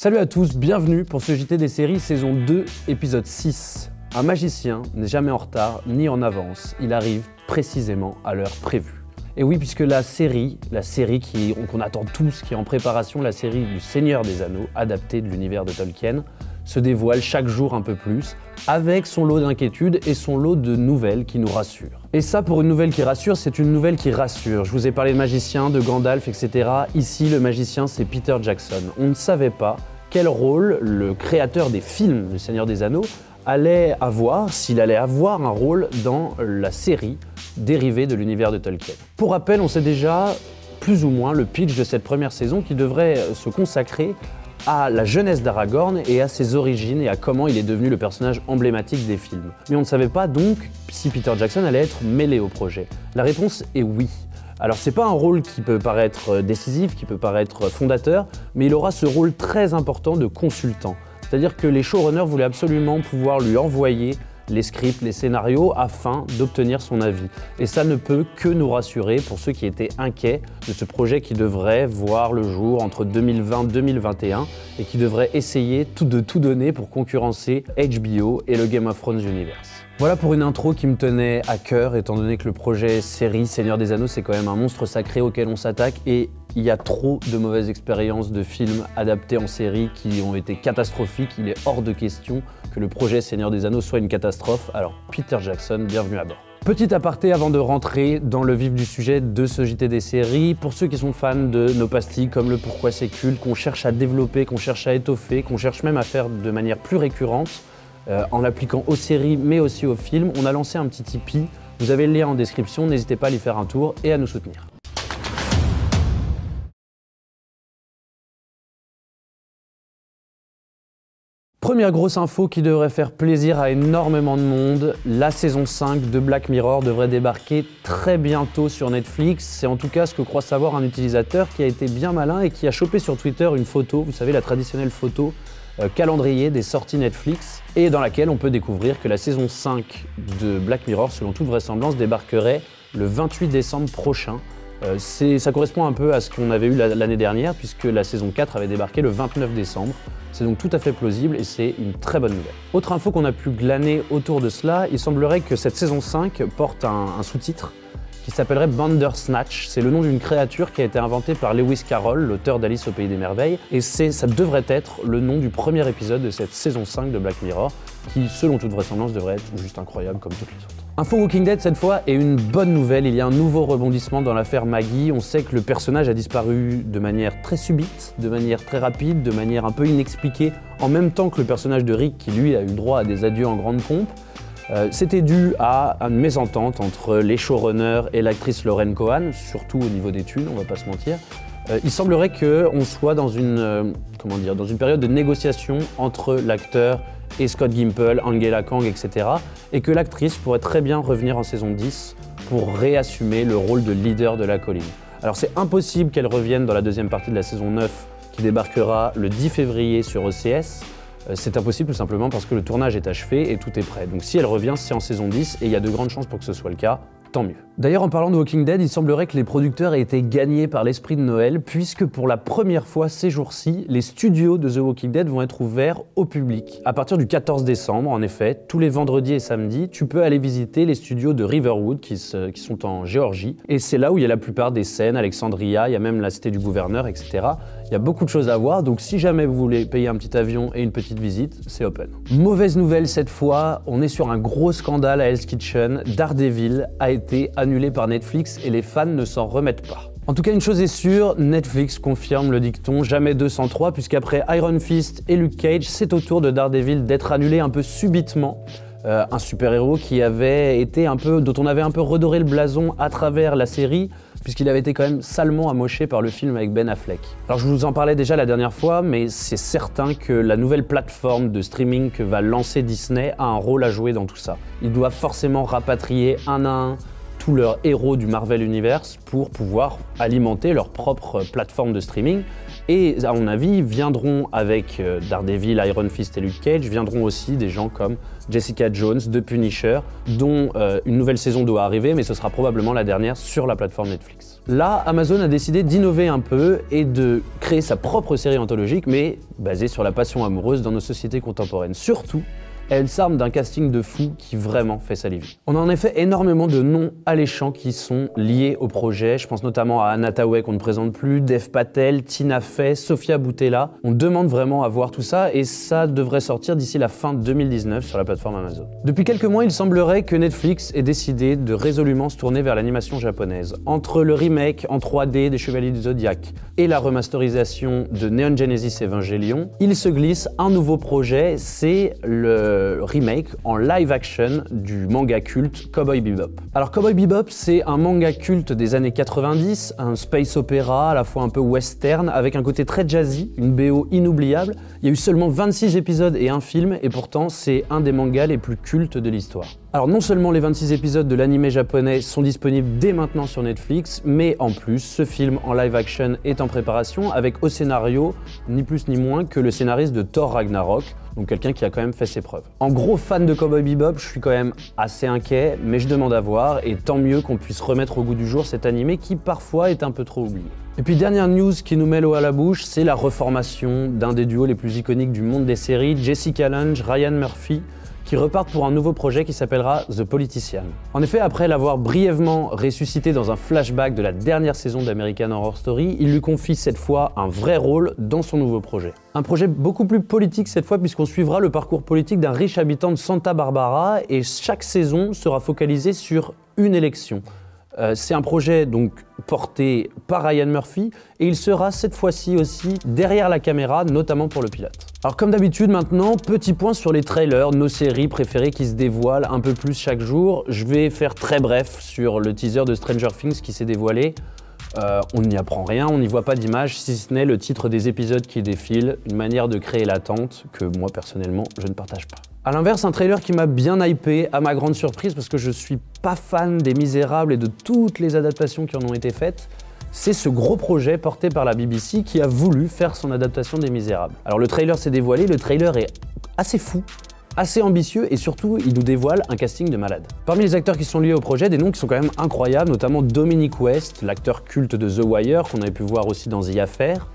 Salut à tous, bienvenue pour ce JT des séries saison 2, épisode 6. Un magicien n'est jamais en retard ni en avance, il arrive précisément à l'heure prévue. Et oui, puisque la série qu'on attend tous, qui est en préparation, la série du Seigneur des Anneaux, adaptée de l'univers de Tolkien, se dévoile chaque jour un peu plus, avec son lot d'inquiétudes et son lot de nouvelles qui nous rassurent. Et ça, pour une nouvelle qui rassure, c'est une nouvelle qui rassure. Je vous ai parlé de magicien, de Gandalf, etc. Ici, le magicien, c'est Peter Jackson. On ne savait pas quel rôle le créateur des films du Seigneur des Anneaux allait avoir, s'il allait avoir un rôle dans la série dérivée de l'univers de Tolkien. Pour rappel, on sait déjà plus ou moins le pitch de cette première saison qui devrait se consacrer à la jeunesse d'Aragorn et à ses origines et à comment il est devenu le personnage emblématique des films. Mais on ne savait pas donc si Peter Jackson allait être mêlé au projet. La réponse est oui. Alors c'est pas un rôle qui peut paraître décisif, qui peut paraître fondateur, mais il aura ce rôle très important de consultant. C'est-à-dire que les showrunners voulaient absolument pouvoir lui envoyer les scripts, les scénarios, afin d'obtenir son avis. Et ça ne peut que nous rassurer pour ceux qui étaient inquiets de ce projet qui devrait voir le jour entre 2020 et 2021 et qui devrait essayer de tout donner pour concurrencer HBO et le Game of Thrones Universe. Voilà pour une intro qui me tenait à cœur, étant donné que le projet série Seigneur des Anneaux, c'est quand même un monstre sacré auquel on s'attaque et il y a trop de mauvaises expériences de films adaptés en série qui ont été catastrophiques. Il est hors de question que le projet Seigneur des Anneaux soit une catastrophe. Alors Peter Jackson, bienvenue à bord. Petit aparté avant de rentrer dans le vif du sujet de ce JT des séries, pour ceux qui sont fans de nos pastilles comme le Pourquoi c'est culte, qu'on cherche à développer, qu'on cherche à étoffer, qu'on cherche même à faire de manière plus récurrente, en l'appliquant aux séries mais aussi aux films, on a lancé un petit Tipeee. Vous avez le lien en description, n'hésitez pas à y faire un tour et à nous soutenir. Première grosse info qui devrait faire plaisir à énormément de monde, la saison 5 de Black Mirror devrait débarquer très bientôt sur Netflix. C'est en tout cas ce que croit savoir un utilisateur qui a été bien malin et qui a chopé sur Twitter une photo, vous savez la traditionnelle photo calendrier des sorties Netflix, et dans laquelle on peut découvrir que la saison 5 de Black Mirror, selon toute vraisemblance, débarquerait le 28 décembre prochain. Ça correspond un peu à ce qu'on avait eu l'année dernière, puisque la saison 4 avait débarqué le 29 décembre. C'est donc tout à fait plausible et c'est une très bonne nouvelle. Autre info qu'on a pu glaner autour de cela, il semblerait que cette saison 5 porte un sous-titre qui s'appellerait Bandersnatch. C'est le nom d'une créature qui a été inventée par Lewis Carroll, l'auteur d'Alice au Pays des Merveilles, et ça devrait être le nom du premier épisode de cette saison 5 de Black Mirror, qui, selon toute vraisemblance, devrait être juste incroyable comme toutes les autres. Info Walking Dead cette fois, et une bonne nouvelle, il y a un nouveau rebondissement dans l'affaire Maggie. On sait que le personnage a disparu de manière très subite, de manière très rapide, de manière un peu inexpliquée, en même temps que le personnage de Rick, qui lui a eu droit à des adieux en grande pompe. C'était dû à une mésentente entre les showrunners et l'actrice Lauren Cohan, surtout au niveau des thunes, on va pas se mentir. Il semblerait qu'on soit dans une période de négociation entre l'acteur et Scott Gimple, Angela Kang, etc. Et que l'actrice pourrait très bien revenir en saison 10 pour réassumer le rôle de leader de la colline. Alors c'est impossible qu'elle revienne dans la deuxième partie de la saison 9 qui débarquera le 10 février sur OCS. C'est impossible tout simplement parce que le tournage est achevé et tout est prêt. Donc si elle revient, c'est en saison 10 et il y a de grandes chances pour que ce soit le cas. Tant mieux. D'ailleurs, en parlant de Walking Dead, il semblerait que les producteurs aient été gagnés par l'esprit de Noël, puisque pour la première fois ces jours-ci, les studios de The Walking Dead vont être ouverts au public. À partir du 14 décembre, en effet, tous les vendredis et samedis, tu peux aller visiter les studios de Riverwood qui sont en Géorgie. Et c'est là où il y a la plupart des scènes, Alexandria, il y a même la cité du gouverneur, etc. Il y a beaucoup de choses à voir, donc si jamais vous voulez payer un petit avion et une petite visite, c'est open. Mauvaise nouvelle cette fois, on est sur un gros scandale à Hell's Kitchen. Daredevil a été annulé par Netflix et les fans ne s'en remettent pas. En tout cas, une chose est sûre, Netflix confirme le dicton jamais 203, puisqu'après Iron Fist et Luke Cage, c'est au tour de Daredevil d'être annulé un peu subitement. Un super-héros dont on avait un peu redoré le blason à travers la série, puisqu'il avait été quand même salement amoché par le film avec Ben Affleck. Alors je vous en parlais déjà la dernière fois, mais c'est certain que la nouvelle plateforme de streaming que va lancer Disney a un rôle à jouer dans tout ça. Ils doivent forcément rapatrier un à un tous leurs héros du Marvel Universe pour pouvoir alimenter leur propre plateforme de streaming. Et à mon avis, viendront avec Daredevil, Iron Fist et Luke Cage, viendront aussi des gens comme Jessica Jones, The Punisher, dont une nouvelle saison doit arriver, mais ce sera probablement la dernière sur la plateforme Netflix. Là, Amazon a décidé d'innover un peu et de créer sa propre série anthologique, mais basée sur la passion amoureuse dans nos sociétés contemporaines. Surtout, elle s'arme d'un casting de fou qui vraiment fait saliver. On a en effet énormément de noms alléchants qui sont liés au projet. Je pense notamment à Anna Tawai qu'on ne présente plus, Dev Patel, Tina Fey, Sofia Boutella. On demande vraiment à voir tout ça et ça devrait sortir d'ici la fin 2019 sur la plateforme Amazon. Depuis quelques mois, il semblerait que Netflix ait décidé de résolument se tourner vers l'animation japonaise. Entre le remake en 3D des Chevaliers du Zodiac et la remasterisation de Neon Genesis Evangelion, il se glisse un nouveau projet, c'est le remake en live action du manga culte Cowboy Bebop. Alors Cowboy Bebop, c'est un manga culte des années 90, un space opéra à la fois un peu western avec un côté très jazzy, une BO inoubliable. Il y a eu seulement 26 épisodes et un film et pourtant c'est un des mangas les plus cultes de l'histoire. Alors non seulement les 26 épisodes de l'anime japonais sont disponibles dès maintenant sur Netflix, mais en plus ce film en live action est en préparation avec au scénario ni plus ni moins que le scénariste de Thor Ragnarok, donc quelqu'un qui a quand même fait ses preuves. En gros fan de Cowboy Bebop, je suis quand même assez inquiet, mais je demande à voir et tant mieux qu'on puisse remettre au goût du jour cet animé qui parfois est un peu trop oublié. Et puis dernière news qui nous met l'eau à la bouche, c'est la reformation d'un des duos les plus iconiques du monde des séries, Jessica Lange, Ryan Murphy, qui repartent pour un nouveau projet qui s'appellera The Politician. En effet, après l'avoir brièvement ressuscité dans un flashback de la dernière saison d'American Horror Story, il lui confie cette fois un vrai rôle dans son nouveau projet. Un projet beaucoup plus politique cette fois puisqu'on suivra le parcours politique d'un riche habitant de Santa Barbara et chaque saison sera focalisée sur une élection. C'est un projet donc porté par Ryan Murphy et il sera cette fois-ci aussi derrière la caméra, notamment pour le pilote. Alors comme d'habitude maintenant, petit point sur les trailers, nos séries préférées qui se dévoilent un peu plus chaque jour. Je vais faire très bref sur le teaser de Stranger Things qui s'est dévoilé. On n'y apprend rien, on n'y voit pas d'image, si ce n'est le titre des épisodes qui défilent, une manière de créer l'attente que moi personnellement je ne partage pas. A l'inverse, un trailer qui m'a bien hypé, à ma grande surprise, parce que je suis pas fan des Misérables et de toutes les adaptations qui en ont été faites, c'est ce gros projet porté par la BBC qui a voulu faire son adaptation des Misérables. Alors le trailer s'est dévoilé, le trailer est assez fou, assez ambitieux et surtout il nous dévoile un casting de malade. Parmi les acteurs qui sont liés au projet, des noms qui sont quand même incroyables, notamment Dominic West, l'acteur culte de The Wire, qu'on avait pu voir aussi dans The Affair.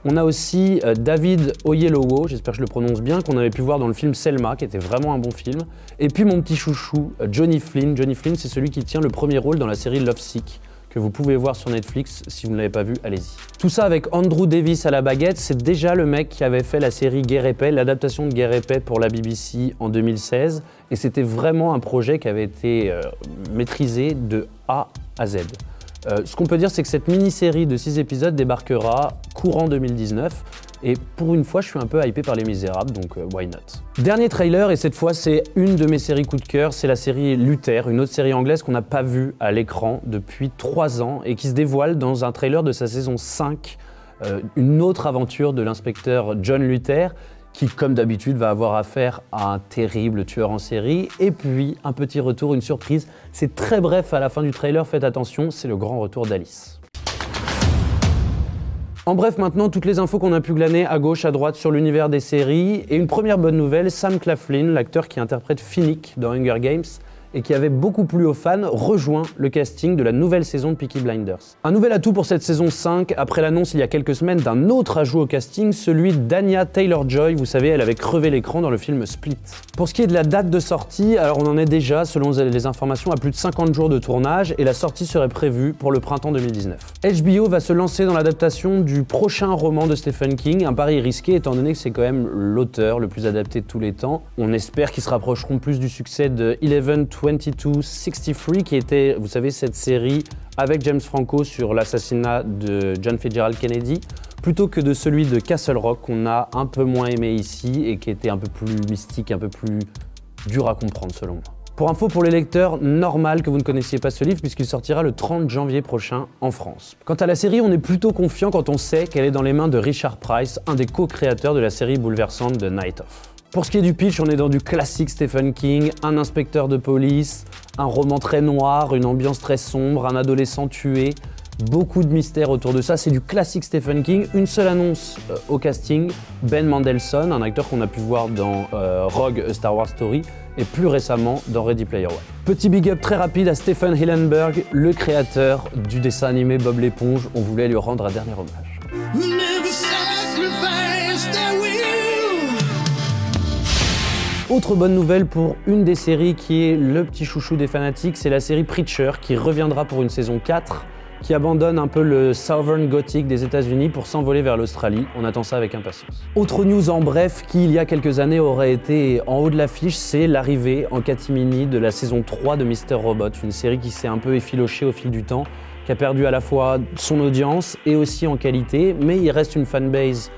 On a aussi David Oyelowo, j'espère que je le prononce bien, qu'on avait pu voir dans le film Selma, qui était vraiment un bon film. Et puis mon petit chouchou, Johnny Flynn. Johnny Flynn, c'est celui qui tient le premier rôle dans la série Lovesick, que vous pouvez voir sur Netflix. Si vous ne l'avez pas vu, allez-y. Tout ça avec Andrew Davis à la baguette, c'est déjà le mec qui avait fait la série Guerre et Paix, l'adaptation de Guerre et Paix pour la BBC en 2016. Et c'était vraiment un projet qui avait été maîtrisé de A à Z. Ce qu'on peut dire, c'est que cette mini-série de 6 épisodes débarquera courant 2019. Et pour une fois, je suis un peu hypé par Les Misérables, donc why not. Dernier trailer, et cette fois, c'est une de mes séries coup de cœur, c'est la série Luther, une autre série anglaise qu'on n'a pas vue à l'écran depuis 3 ans et qui se dévoile dans un trailer de sa saison 5, une autre aventure de l'inspecteur John Luther, qui, comme d'habitude, va avoir affaire à un terrible tueur en série. Et puis, un petit retour, une surprise. C'est très bref à la fin du trailer, faites attention, c'est le grand retour d'Alice. En bref, maintenant, toutes les infos qu'on a pu glaner à gauche, à droite sur l'univers des séries. Et une première bonne nouvelle, Sam Claflin, l'acteur qui interprète Finnick dans Hunger Games, et qui avait beaucoup plu aux fans, rejoint le casting de la nouvelle saison de Peaky Blinders. Un nouvel atout pour cette saison 5, après l'annonce il y a quelques semaines d'un autre ajout au casting, celui d'Anya Taylor-Joy. Vous savez, elle avait crevé l'écran dans le film Split. Pour ce qui est de la date de sortie, alors on en est déjà, selon les informations, à plus de 50 jours de tournage, et la sortie serait prévue pour le printemps 2019. HBO va se lancer dans l'adaptation du prochain roman de Stephen King, un pari risqué étant donné que c'est quand même l'auteur le plus adapté de tous les temps. On espère qu'ils se rapprocheront plus du succès de 11/22/63, qui était, vous savez, cette série avec James Franco sur l'assassinat de John Fitzgerald Kennedy, plutôt que de celui de Castle Rock qu'on a un peu moins aimé ici et qui était un peu plus mystique, un peu plus dur à comprendre selon moi. Pour info pour les lecteurs, normal que vous ne connaissiez pas ce livre puisqu'il sortira le 30 janvier prochain en France. Quant à la série, on est plutôt confiant quand on sait qu'elle est dans les mains de Richard Price, un des co-créateurs de la série bouleversante de Night Of. Pour ce qui est du pitch, on est dans du classique Stephen King, un inspecteur de police, un roman très noir, une ambiance très sombre, un adolescent tué, beaucoup de mystères autour de ça. C'est du classique Stephen King. Une seule annonce au casting, Ben Mendelsohn, un acteur qu'on a pu voir dans Rogue, A Star Wars Story, et plus récemment dans Ready Player One. Petit big up très rapide à Stephen Hillenburg, le créateur du dessin animé Bob l'éponge. On voulait lui rendre un dernier hommage. Autre bonne nouvelle pour une des séries qui est le petit chouchou des fanatiques, c'est la série Preacher qui reviendra pour une saison 4, qui abandonne un peu le Southern Gothic des États-Unis pour s'envoler vers l'Australie. On attend ça avec impatience. Autre news en bref qui, il y a quelques années, aurait été en haut de l'affiche, c'est l'arrivée en catimini de la saison 3 de Mr. Robot, une série qui s'est un peu effilochée au fil du temps, qui a perdu à la fois son audience et aussi en qualité, mais il reste une fanbase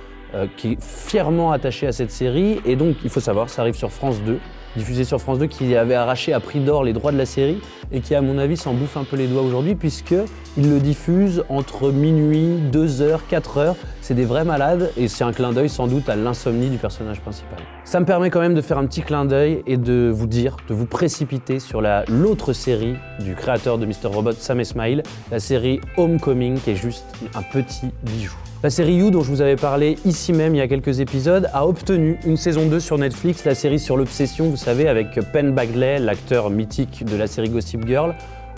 qui est fièrement attachée à cette série, et donc il faut savoir, ça arrive sur France 2, diffusé sur France 2, qui avait arraché à prix d'or les droits de la série et qui, à mon avis, s'en bouffe un peu les doigts aujourd'hui puisqu'il le diffuse entre minuit, 2h, 4h. C'est des vrais malades et c'est un clin d'œil sans doute à l'insomnie du personnage principal. Ça me permet quand même de faire un petit clin d'œil et de vous dire, de vous précipiter sur l'autre série du créateur de Mr. Robot, Sam Esmail, la série Homecoming, qui est juste un petit bijou. La série You, dont je vous avais parlé ici même il y a quelques épisodes, a obtenu une saison 2 sur Netflix, la série sur l'obsession, vous savez, avec Penn Badgley, l'acteur mythique de la série Gossip Girl,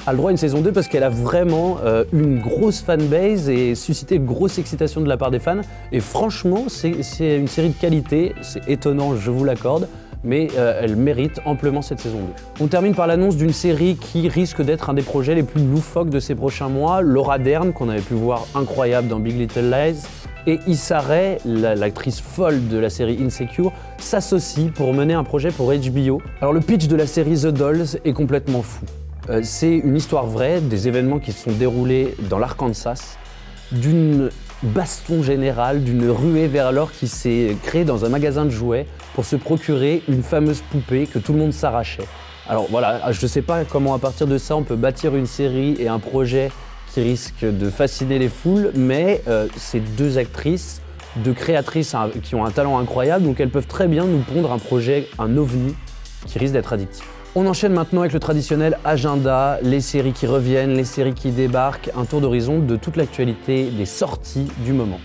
a le droit à une saison 2 parce qu'elle a vraiment une grosse fanbase et suscité une grosse excitation de la part des fans. Et franchement, c'est une série de qualité, c'est étonnant, je vous l'accorde, mais elle mérite amplement cette saison 2. On termine par l'annonce d'une série qui risque d'être un des projets les plus loufoques de ces prochains mois. Laura Dern, qu'on avait pu voir incroyable dans Big Little Lies, et Issa Rae, l'actrice folle de la série Insecure, s'associent pour mener un projet pour HBO. Alors le pitch de la série The Dolls est complètement fou. C'est une histoire vraie, des événements qui se sont déroulés dans l'Arkansas, d'une baston général, d'une ruée vers l'or qui s'est créée dans un magasin de jouets pour se procurer une fameuse poupée que tout le monde s'arrachait. Alors voilà, je ne sais pas comment à partir de ça on peut bâtir une série et un projet qui risque de fasciner les foules, mais ces deux actrices, deux créatrices qui ont un talent incroyable, donc elles peuvent très bien nous pondre un projet, un ovni, qui risque d'être addictif. On enchaîne maintenant avec le traditionnel agenda, les séries qui reviennent, les séries qui débarquent, un tour d'horizon de toute l'actualité des sorties du moment.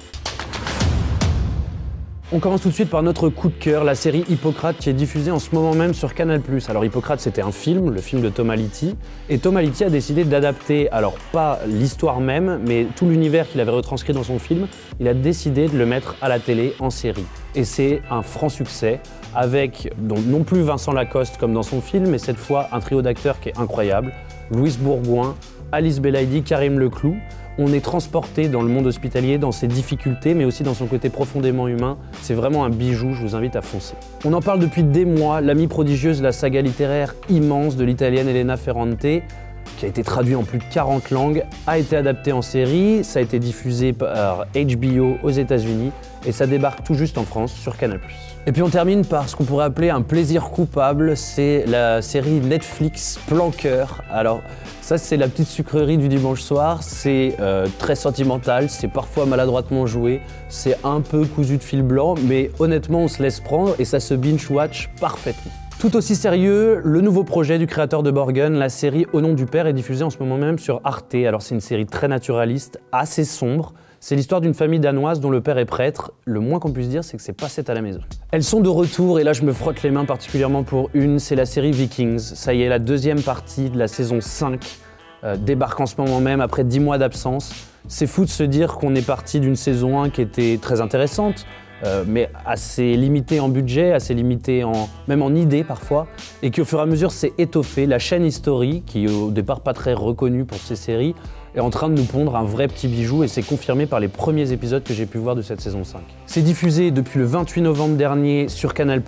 On commence tout de suite par notre coup de cœur, la série Hippocrate qui est diffusée en ce moment même sur Canal+. Alors Hippocrate, c'était un film, le film de Tom Haliti, et Tom Haliti a décidé d'adapter, alors pas l'histoire même, mais tout l'univers qu'il avait retranscrit dans son film, il a décidé de le mettre à la télé en série. Et c'est un franc succès, avec donc, non plus Vincent Lacoste comme dans son film, mais cette fois un trio d'acteurs qui est incroyable, Louise Bourgoin, Alice Belaïdi, Karim Leclou. On est transporté dans le monde hospitalier, dans ses difficultés, mais aussi dans son côté profondément humain. C'est vraiment un bijou, je vous invite à foncer. On en parle depuis des mois, L'Amie prodigieuse, la saga littéraire immense de l'italienne Elena Ferrante, qui a été traduit en plus de 40 langues, a été adapté en série, ça a été diffusé par HBO aux États-Unis et ça débarque tout juste en France sur Canal+. Et puis on termine par ce qu'on pourrait appeler un plaisir coupable, c'est la série Netflix Plan Cœur. Alors ça c'est la petite sucrerie du dimanche soir, c'est très sentimental, c'est parfois maladroitement joué, c'est un peu cousu de fil blanc, mais honnêtement on se laisse prendre et ça se binge-watch parfaitement. Tout aussi sérieux, le nouveau projet du créateur de Borgen, la série Au nom du père, est diffusée en ce moment même sur Arte. Alors c'est une série très naturaliste, assez sombre. C'est l'histoire d'une famille danoise dont le père est prêtre. Le moins qu'on puisse dire, c'est que c'est pas à la maison. Elles sont de retour et là je me frotte les mains particulièrement pour une, c'est la série Vikings. Ça y est, la deuxième partie de la saison 5 débarque en ce moment même après 10 mois d'absence. C'est fou de se dire qu'on est parti d'une saison 1 qui était très intéressante, mais assez limité en budget, assez limité même en idées parfois, et qui au fur et à mesure s'est étoffée. La chaîne History, qui est au départ pas très reconnue pour ses séries, est en train de nous pondre un vrai petit bijou et c'est confirmé par les premiers épisodes que j'ai pu voir de cette saison 5. C'est diffusé depuis le 28 novembre dernier sur Canal+.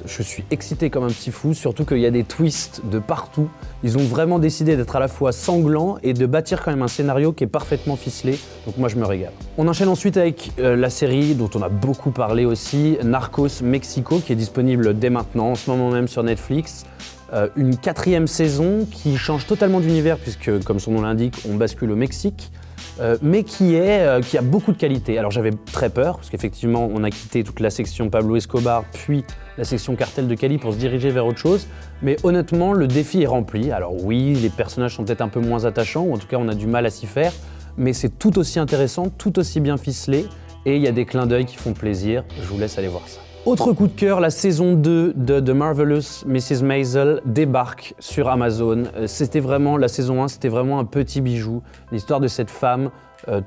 Je suis excité comme un petit fou, surtout qu'il y a des twists de partout. Ils ont vraiment décidé d'être à la fois sanglants et de bâtir quand même un scénario qui est parfaitement ficelé, donc moi je me régale. On enchaîne ensuite avec la série dont on a beaucoup parlé aussi, Narcos Mexico, qui est disponible dès maintenant, en ce moment même sur Netflix. Une 4e saison qui change totalement d'univers puisque, comme son nom l'indique, on bascule au Mexique. mais qui a beaucoup de qualité. Alors j'avais très peur, parce qu'effectivement on a quitté toute la section Pablo Escobar, puis la section Cartel de Cali pour se diriger vers autre chose, mais honnêtement le défi est rempli. Alors oui, les personnages sont peut-être un peu moins attachants, ou en tout cas on a du mal à s'y faire, mais c'est tout aussi intéressant, tout aussi bien ficelé, et il y a des clins d'œil qui font plaisir. Je vous laisse aller voir ça. Autre coup de cœur, la saison 2 de The Marvelous Mrs. Maisel débarque sur Amazon. C'était vraiment, la saison 1, c'était vraiment un petit bijou. L'histoire de cette femme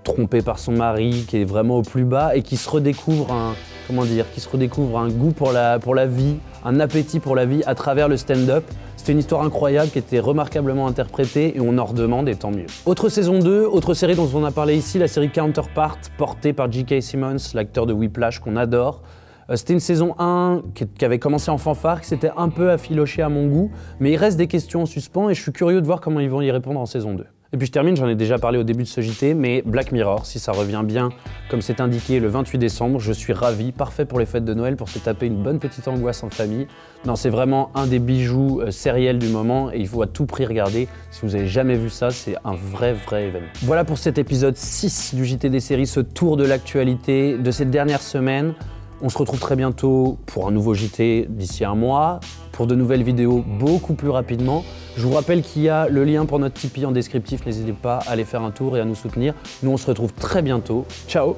trompée par son mari, qui est vraiment au plus bas et qui se redécouvre un goût pour la vie, un appétit pour la vie à travers le stand-up. C'était une histoire incroyable qui était remarquablement interprétée et on en redemande et tant mieux. Autre saison 2, autre série dont on a parlé ici, la série Counterpart, portée par J.K. Simmons, l'acteur de Whiplash qu'on adore. C'était une saison 1 qui avait commencé en fanfare, qui s'était un peu affilochée à mon goût, mais il reste des questions en suspens et je suis curieux de voir comment ils vont y répondre en saison 2. Et puis je termine, j'en ai déjà parlé au début de ce JT, mais Black Mirror, si ça revient bien, comme c'est indiqué le 28 décembre, je suis ravi, parfait pour les fêtes de Noël, pour se taper une bonne petite angoisse en famille. Non, c'est vraiment un des bijoux sériels du moment et il faut à tout prix regarder. Si vous n'avez jamais vu ça, c'est un vrai événement. Voilà pour cet épisode 6 du JT des séries, ce tour de l'actualité de cette dernière semaine. On se retrouve très bientôt pour un nouveau JT d'ici un mois, pour de nouvelles vidéos beaucoup plus rapidement. Je vous rappelle qu'il y a le lien pour notre Tipeee en descriptif, n'hésitez pas à aller faire un tour et à nous soutenir. Nous on se retrouve très bientôt. Ciao!